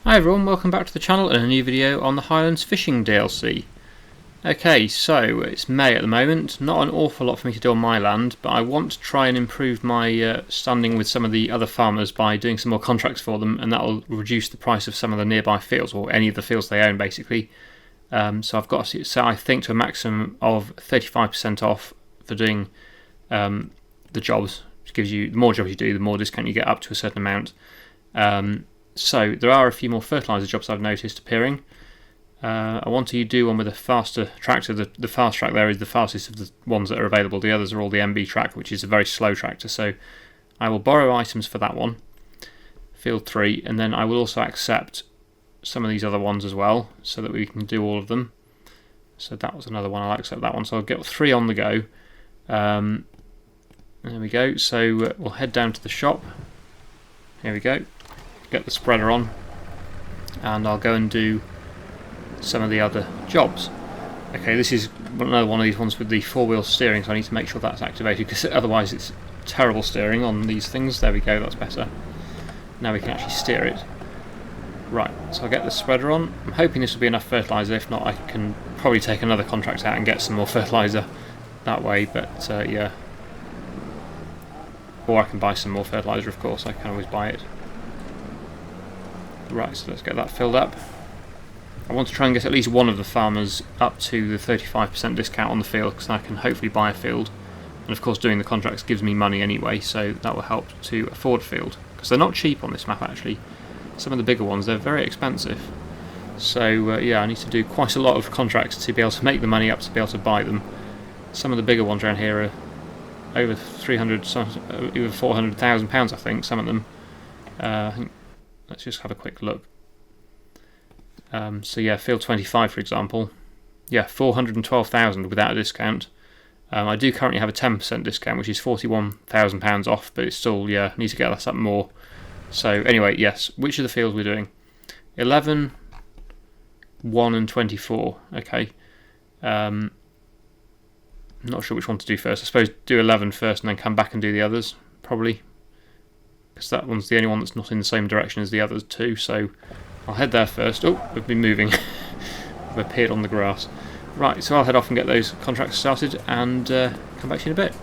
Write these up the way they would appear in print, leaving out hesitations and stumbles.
Hi everyone, welcome back to the channel and a new video on the Highlands fishing DLC. Okay, so it's May at the moment, not an awful lot for me to do on my land, but I want to try and improve my standing with some of the other farmers by doing some more contracts for them, and that will reduce the price of some of the nearby fields, or any of the fields they own basically. So I've got to set, I think, to a maximum of 35% off for doing the jobs, which gives you, the more jobs you do, the more discount you get up to a certain amount. So there are a few more fertiliser jobs I've noticed appearing. I want to do one with a faster tractor. The fast track there is the fastest of the ones that are available. The others are all the MB track, which is a very slow tractor. So I will borrow items for that one, field 3, and then I will also accept some of these other ones as well, so that we can do all of them. So that was another one. I'll accept that one. So I'll get 3 on the go. There we go. So we'll head down to the shop. Here we go. Get the spreader on, and I'll go and do some of the other jobs. Okay, this is another one of these ones with the 4-wheel steering, so I need to make sure that's activated, because otherwise it's terrible steering on these things. There we go, that's better. Now we can actually steer it. Right, so I'll get the spreader on. I'm hoping this will be enough fertiliser. If not, I can probably take another contract out and get some more fertiliser that way, but yeah. Or I can buy some more fertiliser, of course. I can always buy it. Right, so let's get that filled up. I want to try and get at least one of the farmers up to the 35% discount on the field, because I can hopefully buy a field. And of course doing the contracts gives me money anyway, so that will help to afford a field. Because they're not cheap on this map actually. Some of the bigger ones, they're very expensive. So yeah, I need to do quite a lot of contracts to be able to make the money up to be able to buy them. Some of the bigger ones around here are over 300, over £400,000 I think, some of them. I think, let's just have a quick look. So yeah, field 25 for example, yeah, 412,000 without a discount. I do currently have a 10% discount, which is £41,000 off, but it's still, yeah, need to get that up more. So anyway, yes, which of the fields we're doing? 11, 1 and 24, okay. Not sure which one to do first. I suppose do 11 first and then come back and do the others, probably. Because that one's the only one that's not in the same direction as the others two, so I'll head there first. Oh, we've been moving. We've appeared on the grass. Right, so I'll head off and get those contracts started and come back to you in a bit.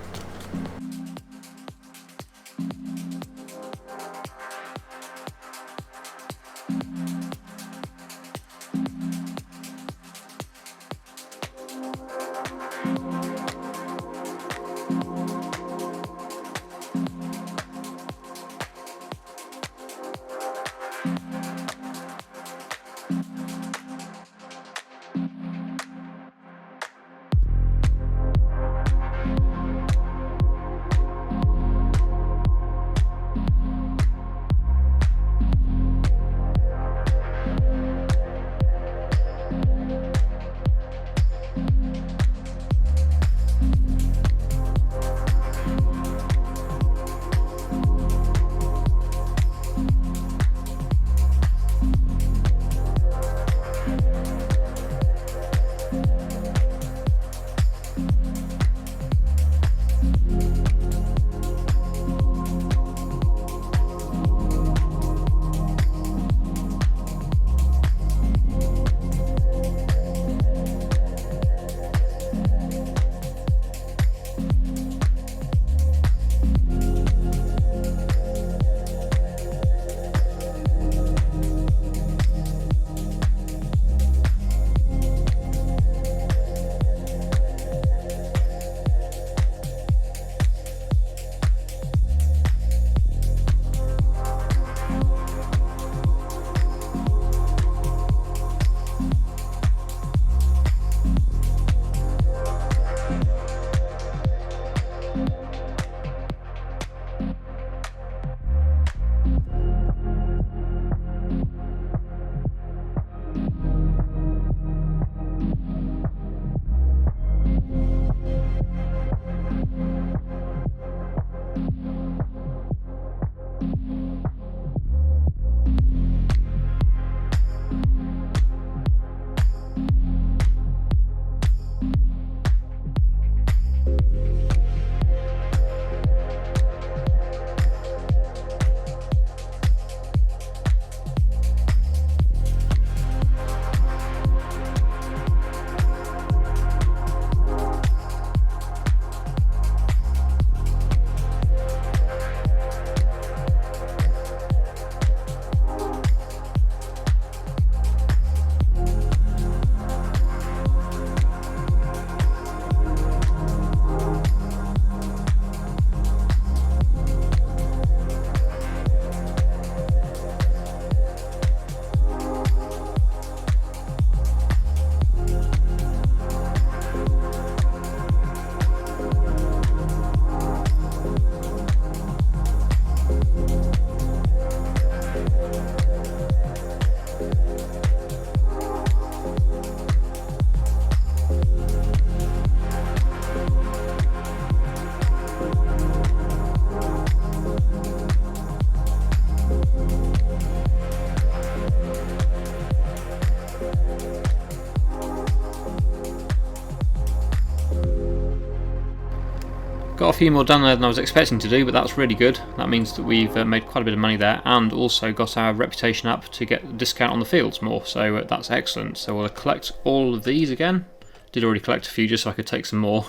got a few more done there than I was expecting to do, but that's really good. That means that we've made quite a bit of money there, and also got our reputation up to get a discount on the fields more, so that's excellent. So we'll collect all of these again. Did already collect a few just so I could take some more,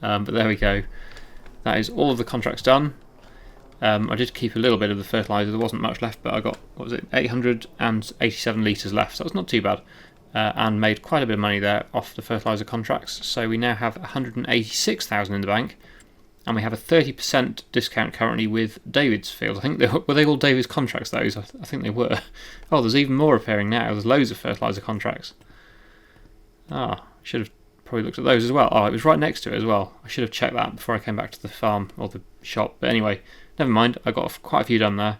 but there we go. That is all of the contracts done. I did keep a little bit of the fertiliser, there wasn't much left, but I got, 887 litres left, so that's not too bad. And made quite a bit of money there off the fertiliser contracts. So we now have 186,000 in the bank, and we have a 30% discount currently with David's field. I think were they all David's contracts, those? I think they were. Oh, there's even more appearing now. There's loads of fertiliser contracts. I should have probably looked at those as well. Oh, it was right next to it as well. I should have checked that before I came back to the farm or the shop. But anyway, never mind. I got quite a few done there,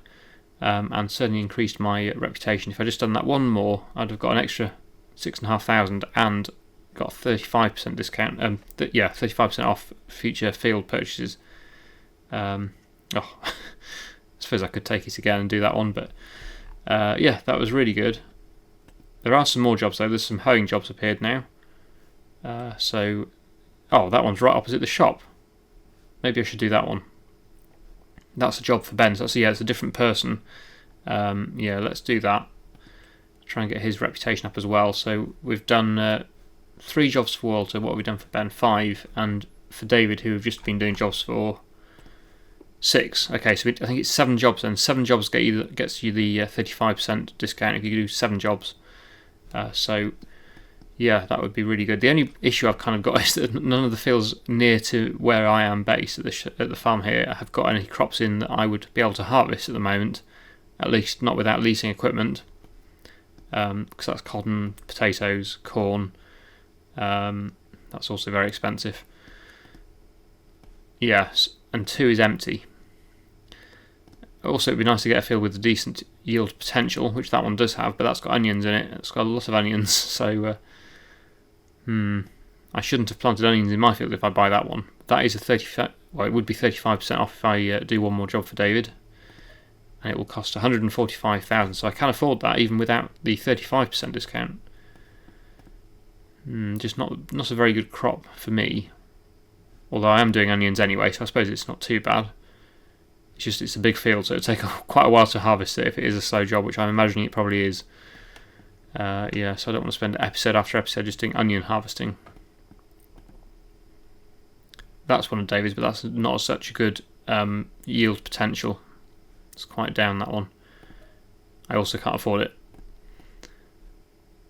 and certainly increased my reputation. If I just done that one more, I'd have got an extra 6,500 and got a 35% discount. 35% off future field purchases. I suppose I could take it again and do that one, but yeah, that was really good. There are some more jobs though. There's some hoeing jobs appeared now. That one's right opposite the shop. Maybe I should do that one. That's a job for Ben. So it's a different person. Let's do that. Try and get his reputation up as well. So we've done 3 jobs for Walter. What have we done for Ben? 5, and for David, who have just been doing jobs for 6. Okay, so I think it's 7 jobs. Then 7 jobs gets you the 35% discount if you do 7 jobs. Yeah, that would be really good. The only issue I've kind of got is that none of the fields near to where I am based at the farm here have got any crops in that I would be able to harvest at the moment. At least not without leasing equipment. Because that's cotton, potatoes, corn. That's also very expensive. Yes, and 2 is empty. Also, it'd be nice to get a field with a decent yield potential, which that one does have, but that's got onions in it. It's got a lot of onions, so I shouldn't have planted onions in my field if I buy that one. That is it would be 35% off if I do one more job for David. And it will cost 145,000, so I can afford that even without the 35% discount. Just not a very good crop for me. Although I am doing onions anyway, so I suppose it's not too bad. It's a big field, so it'll take quite a while to harvest it if it is a slow job, which I'm imagining it probably is. So I don't want to spend episode after episode just doing onion harvesting. That's one of David's, but that's not such a good yield potential. It's quite down, that one. I also can't afford it.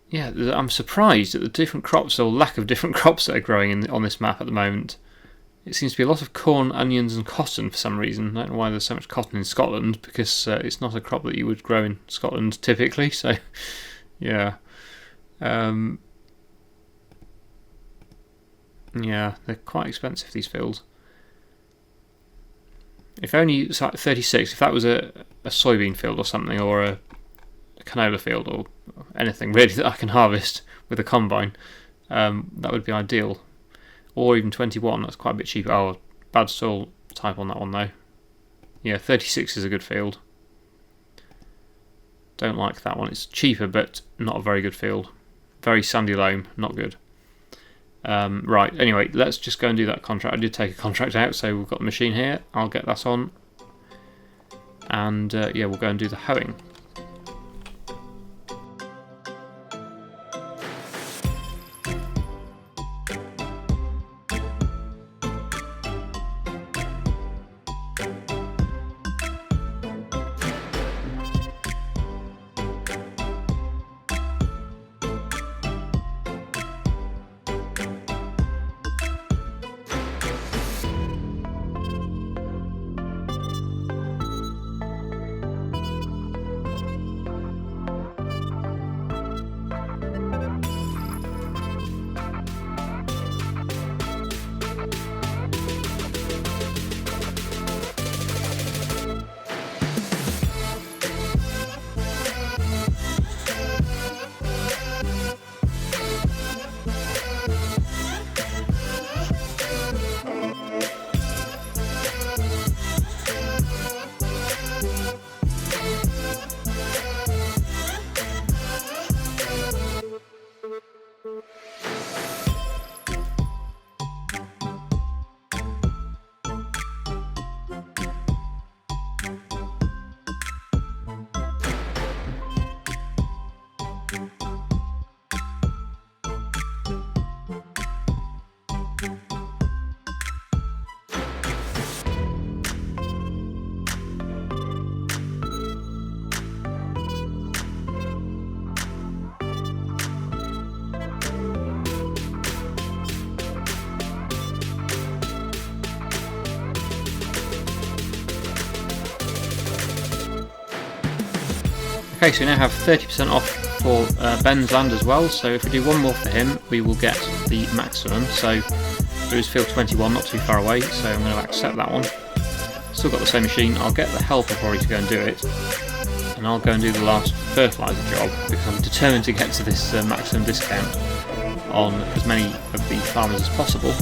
Yeah, I'm surprised at the different crops or lack of different crops that are growing on this map at the moment. It seems to be a lot of corn, onions and cotton for some reason. I don't know why there's so much cotton in Scotland, because it's not a crop that you would grow in Scotland typically, so yeah. Yeah, they're quite expensive, these fields. If only it's like 36, if that was a soybean field or something, or a canola field, or anything really that I can harvest with a combine, that would be ideal. Or even 21, that's quite a bit cheaper. Oh, bad soil type on that one though. Yeah, 36 is a good field. Don't like that one. It's cheaper, but not a very good field. Very sandy loam, not good. Right, anyway, let's just go and do that contract. I did take a contract out, so we've got the machine here. I'll get that on. And we'll go and do the hoeing. Okay, so we now have 30% off for Ben's land as well, so if we do one more for him, we will get the maximum. So there is field 21, not too far away, so I'm going to accept that one. Still got the same machine. I'll get the helper probably to go and do it, and I'll go and do the last fertiliser job, because I'm determined to get to this maximum discount on as many of the farmers as possible.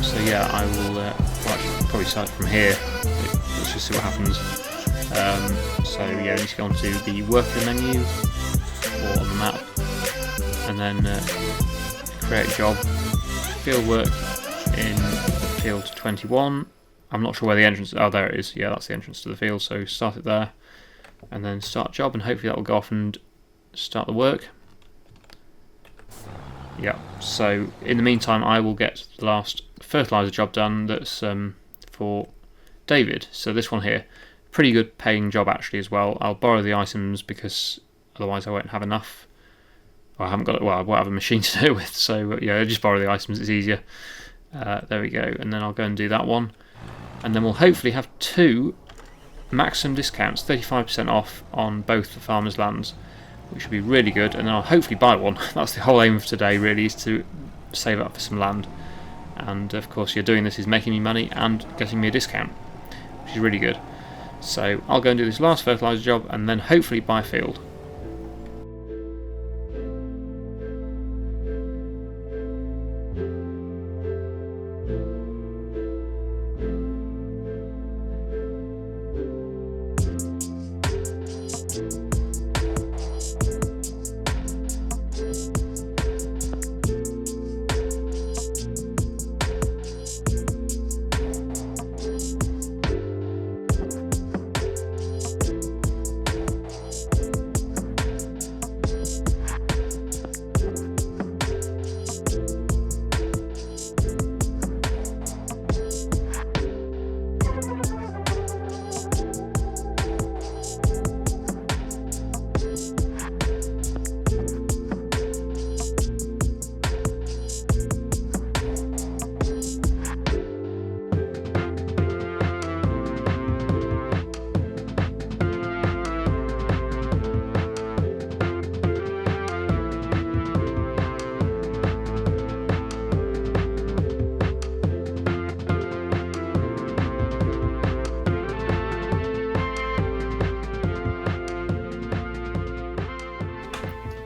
So yeah, I will probably start from here. Let's just see what happens. So yeah, I need to go onto the worker menu or on the map, and then create a job, field work in field 21. I'm not sure where the entrance is. Oh, there it is. Yeah, that's the entrance to the field, so start it there, and then start job, and hopefully that will go off and start the work. Yeah, so in the meantime I will get the last fertiliser job done that's for David. So this one here, pretty good paying job actually as well. I'll borrow the items because otherwise I won't have enough. I haven't got, well, I won't have a machine to do it with, so yeah, I'll just borrow the items, it's easier. There we go, and then I'll go and do that one. And then we'll hopefully have 2 maximum discounts, 35% off on both the farmers' lands, which would be really good, and then I'll hopefully buy one. That's the whole aim of today really, is to save up for some land. And of course you're doing this is making me money and getting me a discount, which is really good. So I'll go and do this last fertiliser job and then hopefully buy a field.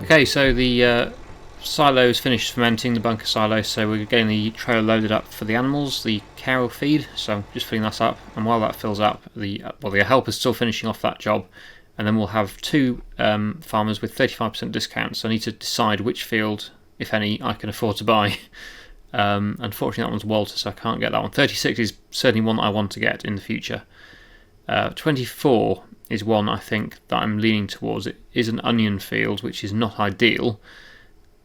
Okay, so the silo is finished fermenting, the bunker silo, so we're getting the trailer loaded up for the animals, the cow will feed, so I'm just filling that up, and while that fills up, the helper's still finishing off that job, and then we'll have 2 farmers with 35% discounts. So I need to decide which field, if any, I can afford to buy. Unfortunately that one's Walter, so I can't get that one. 36 is certainly one that I want to get in the future. 24 is one I think that I'm leaning towards. It is an onion field, which is not ideal,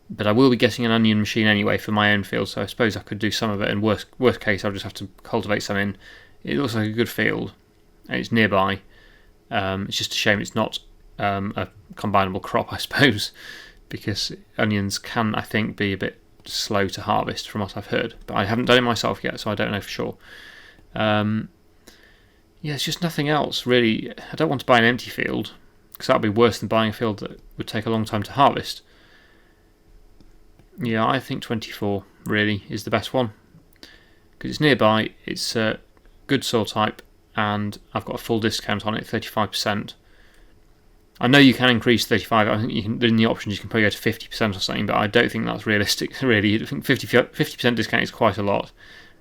but I will be getting an onion machine anyway for my own field, so I suppose I could do some of it, and worst case I'll just have to cultivate some in. It looks like a good field, and it's nearby. It's just a shame it's not a combinable crop, I suppose, because onions can, I think, be a bit slow to harvest from what I've heard, but I haven't done it myself yet, so I don't know for sure. Yeah, it's just nothing else really. I don't want to buy an empty field, because that would be worse than buying a field that would take a long time to harvest. Yeah, I think 24 really is the best one, because it's nearby, it's a good soil type, and I've got a full discount on it, 35%. I know you can increase 35, I think you can, in the options you can probably go to 50% or something, but I don't think that's realistic really. I think 50% discount is quite a lot.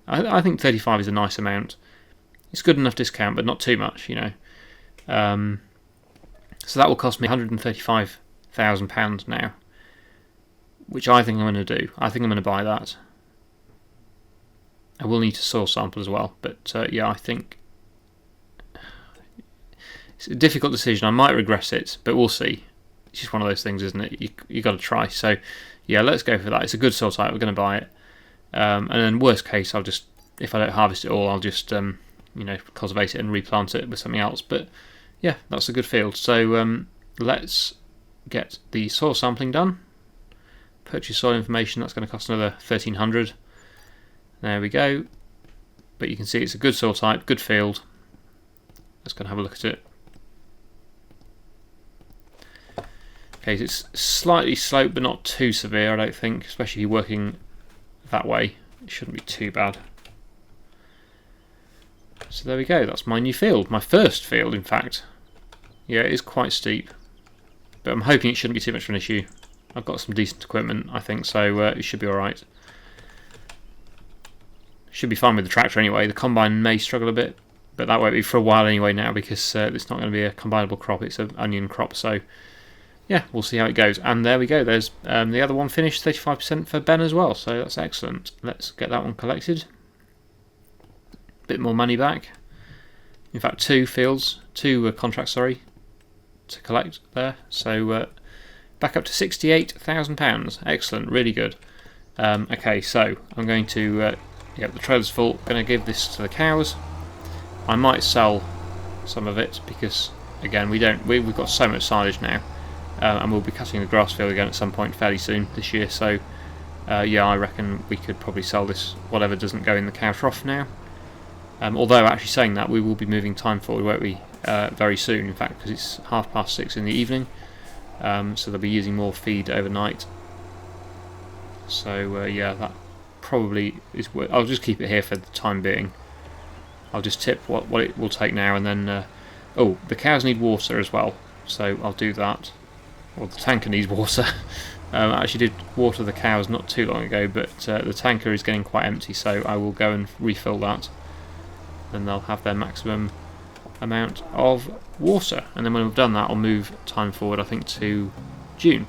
I think 35 is a nice amount. It's good enough discount, but not too much, you know. So that will cost me £135,000 now, which I think I'm going to do. I think I'm going to buy that. I will need to soil sample as well, but yeah, I think it's a difficult decision. I might regret it, but we'll see. It's just one of those things, isn't it? You got to try. So yeah, let's go for that. It's a good soil type. We're going to buy it, and then worst case, I'll just, if I don't harvest it all, I'll just you know, cultivate it and replant it with something else. But yeah, that's a good field. So let's get the soil sampling done. Purchase soil information, that's going to cost another 1,300. There we go. But you can see it's a good soil type, good field. Let's go and have a look at it. Okay, so it's slightly sloped but not too severe, I don't think, especially if you're working that way. It shouldn't be too bad. So there we go, that's my new field, my first field in fact. Yeah, it is quite steep, but I'm hoping it shouldn't be too much of an issue. I've got some decent equipment, I think, so it should be alright. Should be fine with the tractor anyway. The combine may struggle a bit, but that won't be for a while anyway now, because it's not going to be a combinable crop, it's an onion crop, so yeah, we'll see how it goes. And there we go, there's the other one finished, 35% for Ben as well, so that's excellent. Let's get that one collected. Bit more money back. In fact, two contracts, sorry, to collect there, so back up to £68,000. Excellent, really good. Okay, so I'm going to the trailer's full. Going to give this to the cows. I might sell some of it because again we've got so much silage now, and we'll be cutting the grass field again at some point fairly soon this year. So yeah, I reckon we could probably sell this whatever doesn't go in the cow trough now. Although actually saying that, we will be moving time forward, won't we? Very soon, in fact, because it's 6:30 in the evening. So they'll be using more feed overnight. So yeah, that probably is worth. I'll just keep it here for the time being. I'll just tip what it will take now, and then oh, the cows need water as well, so I'll do that. Well, the tanker needs water. I actually did water the cows not too long ago, but the tanker is getting quite empty, so I will go and refill that. Then they'll have their maximum amount of water, and then when we've done that, I'll move time forward, I think, to June.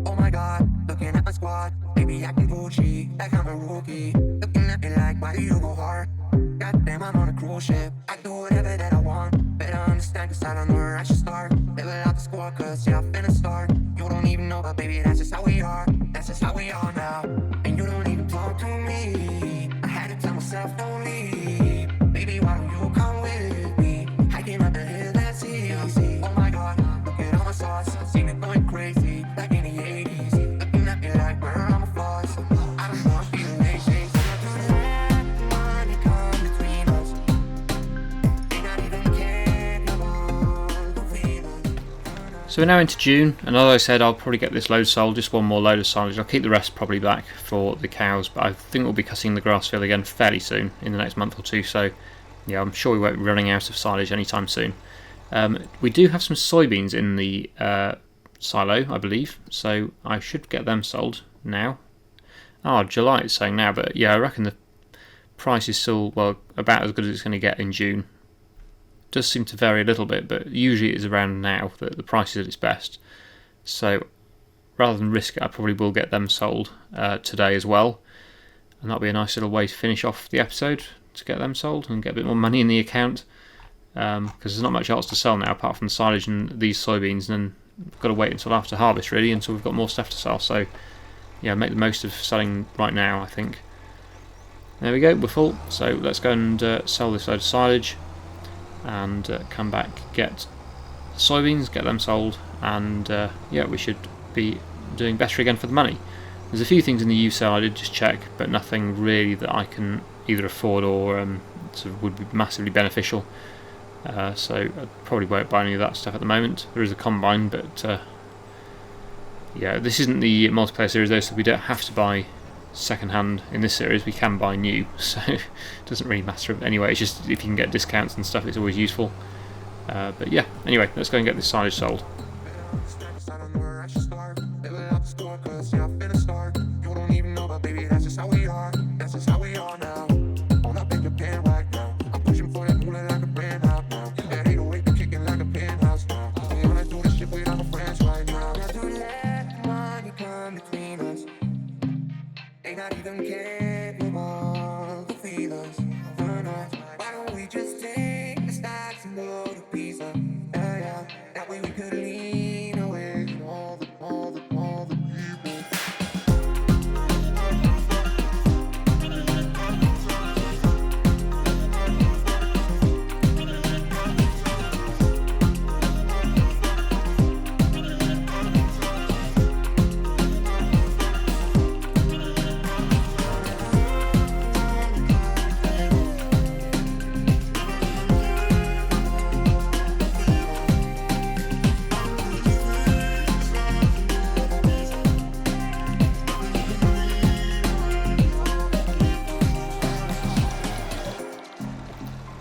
Oh my god, looking at my squad, baby acting Gucci, like I'm a rookie. Looking at me like, why do you go hard? Goddamn, I'm on a cruise ship. I do whatever that I want. Better understand, cause I don't know where I should start. Level out the score, cause yeah, I'm finna start. You don't even know, but baby, that's just how we are. That's just how we are now. And you don't even talk to me. I had to tell myself, don't leave. Baby, why don't you come with me? Hiking up the hill, that's easy. Oh my god, look at all my sauce. Seen it going crazy, like in the 80s. Looking at me like, where are my flaws? I don't know, I'm feeling lazy. So we're now into June, and as I said, I'll probably get this load sold, just one more load of silage. I'll keep the rest probably back for the cows, but I think we'll be cutting the grass field again fairly soon, in the next month or two, so yeah, I'm sure we won't be running out of silage anytime soon. We do have some soybeans in the silo, I believe, so I should get them sold now. Oh, July it's saying now, but yeah, I reckon the price is still, well, about as good as it's going to get in June. Does seem to vary a little bit, but usually it is around now that the price is at its best. So rather than risk it, I probably will get them sold today as well, and that'll be a nice little way to finish off the episode, to get them sold and get a bit more money in the account, because there's not much else to sell now apart from the silage and these soybeans, and then we've got to wait until after harvest really, until we've got more stuff to sell. So yeah, make the most of selling right now, I think. There we go, we're full, so let's go and sell this load of silage, and come back, get the soybeans, get them sold, and yeah, we should be doing better again for the money. There's a few things in the used sale I did just check, but nothing really that I can either afford or sort of would be massively beneficial. So I probably won't buy any of that stuff at the moment. There is a combine, but yeah, this isn't the multiplayer series though, so we don't have to buy second hand in this series. We can buy new, so it doesn't really matter anyway. It's just if you can get discounts and stuff, it's always useful. But yeah, anyway, let's go and get this silage sold.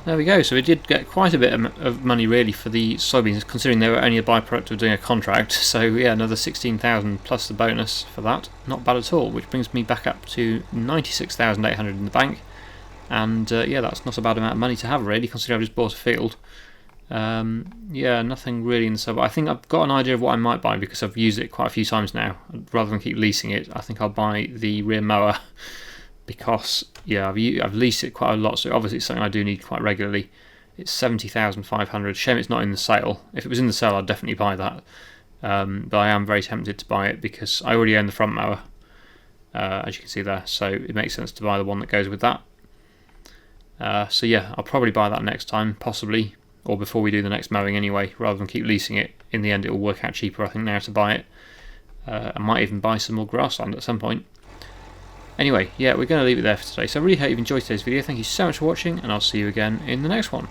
There we go, so we did get quite a bit of money really for the soybeans, considering they were only a byproduct of doing a contract. So yeah, another 16,000 plus the bonus for that. Not bad at all, which brings me back up to 96,800 in the bank. And yeah, that's not a bad amount of money to have really, considering I've just bought a field. Yeah, nothing really in the sub. I think I've got an idea of what I might buy because I've used it quite a few times now. Rather than keep leasing it, I think I'll buy the rear mower. Because yeah, I've leased it quite a lot, so obviously it's something I do need quite regularly. It's 70,500. Shame it's not in the sale. If it was in the sale, I'd definitely buy that. But I am very tempted to buy it because I already own the front mower, as you can see there. So it makes sense to buy the one that goes with that. So yeah, I'll probably buy that next time, possibly, or before we do the next mowing anyway. Rather than keep leasing it, in the end it will work out cheaper, I think, now to buy it. I might even buy some more grassland at some point. Anyway, yeah, we're going to leave it there for today. So I really hope you've enjoyed today's video. Thank you so much for watching, and I'll see you again in the next one.